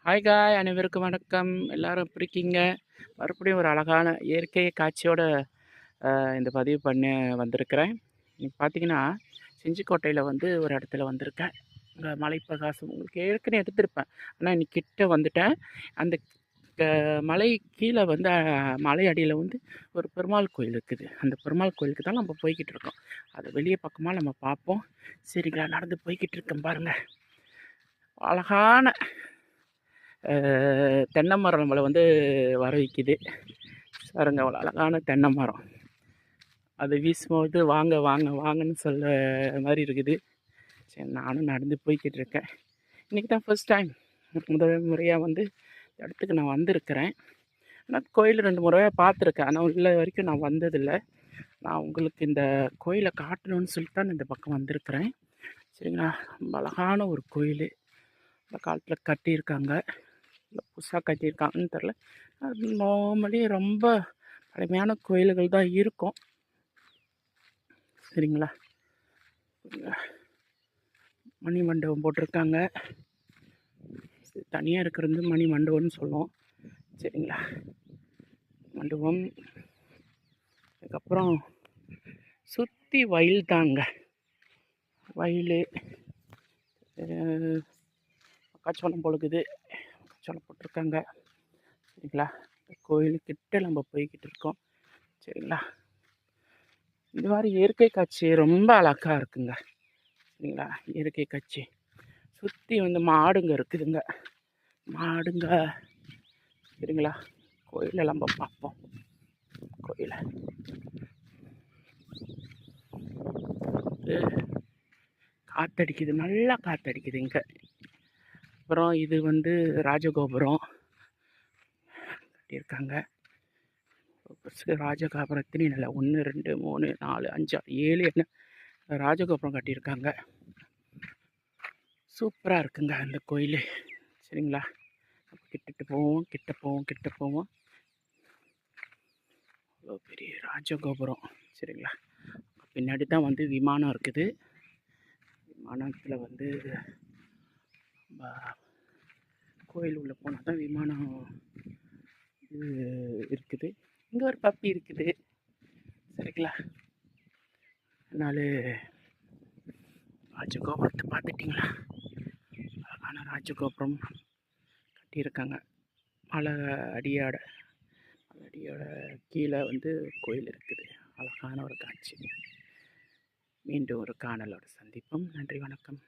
Hi காய் அனைவருக்கும் வணக்கம். எல்லாரும் எப்படி இருக்கீங்க? மறுபடியும் ஒரு அழகான இயற்கை காட்சியோட இந்த பதிவு பண்ண வந்திருக்கிறேன். இன்னைக்கு பார்த்தீங்கன்னா, செஞ்சிக்கோட்டையில வந்து ஒரு இடத்துல வந்திருக்கேன். அங்கே மலைப்பிரகாசம் உங்களுக்கு ஏற்கனவே எடுத்திருப்பேன். ஆனால் இன்னைக்கு கிட்ட வந்துட்டேன். அந்த க மலை கீழே வந்து மலை அடியில் வந்து ஒரு பெருமாள் கோயில் இருக்குது. அந்த பெருமாள் கோயிலுக்கு தான் நம்ம போய்கிட்டு இருக்கோம். அது வெளியே பக்கமாக நம்ம பார்ப்போம். சரிங்களா, நடந்து போய்கிட்டு இருக்கேன் பாருங்கள். அழகான தென்னை மரம் நம்மளை வந்து வர வைக்குது பாருங்க. அவ்வளோ அழகான தென்னை மரம். அது வீசும்போது வாங்க வாங்க வாங்கன்னு சொல்ல மாதிரி இருக்குது. சரி, நானும் நடந்து போய்கிட்டு இருக்கேன். இன்றைக்கி தான் ஃபர்ஸ்ட் டைம், முதல் முறையாக வந்து இந்த இடத்துக்கு நான் வந்திருக்கிறேன். ஆனால் கோயில் 2 முறையாக பார்த்துருக்கேன். ஆனால் உள்ள வரைக்கும் நான் வந்ததில்லை. நான் உங்களுக்கு இந்த கோயிலை காட்டணும்னு சொல்லிட்டு தான் இந்த பக்கம் வந்திருக்கிறேன். சரிங்களா, ரொம்ப அழகான ஒரு கோயில். இந்த காலத்தில் கட்டியிருக்காங்க, இல்லை புதுசாக கட்டியிருக்காங்கன்னு தெரில. அது நார்மலி ரொம்ப பழமையான கோயில்கள் தான் இருக்கும். சரிங்களா, மணி மண்டபம் போட்டிருக்காங்க. தனியாக இருக்கிறது மணி மண்டபம்னு சொல்லுவோம். சரிங்களா, மண்டபம். அதுக்கப்புறம் சுற்றி வயல் தாங்க, வயல். மக்காச்சோளம் பொழுகுது, மக்காச்சோளம் போட்டிருக்காங்க. சரிங்களா, கோயிலுக்கிட்ட நம்ம போய்கிட்டு இருக்கோம். சரிங்களா, இந்த மாதிரி இயற்கை காட்சி ரொம்ப அழகாக இருக்குங்க. சரிங்களா, இயற்கை காட்சி சுற்றி வந்து மாடுங்க இருக்குதுங்க, மாடுங்க. சரிங்களா, கோயிலை நம்ம பார்ப்போம். கோயிலை காற்றடிக்குது, நல்லா காற்றடிக்குது இங்கே. அப்புறம் இது வந்து ராஜகோபுரம் கட்டியிருக்காங்க. ராஜகோபுரத்தின்னு இல்லை, 1 2 3 4 5 6 7 என்ன ராஜகோபுரம் கட்டியிருக்காங்க. சூப்பராக இருக்குங்க அந்த கோயில். சரிங்களா, கிட்ட போவோம் கிட்ட போவோம் கிட்ட போவோம். அவ்வளோ பெரிய ராஜகோபுரம். சரிங்களா, பின்னாடி தான் வந்து விமானம் இருக்குது. விமானத்தில் வந்து கோயில் உள்ளே போனால் தான் விமானம் இது இருக்குது. இங்கே ஒரு பப்பி இருக்குது. சரிங்களா, அதனால ராஜகோபுரத்தை பார்த்துட்டிங்களா? அழகான ராஜகோபுரம் கட்டியிருக்காங்க. மலை அடியோட கீழே வந்து கோயில் இருக்குது. அழகான ஒரு காட்சி. மீண்டும் ஒரு காணலோட சந்திப்போம். நன்றி, வணக்கம்.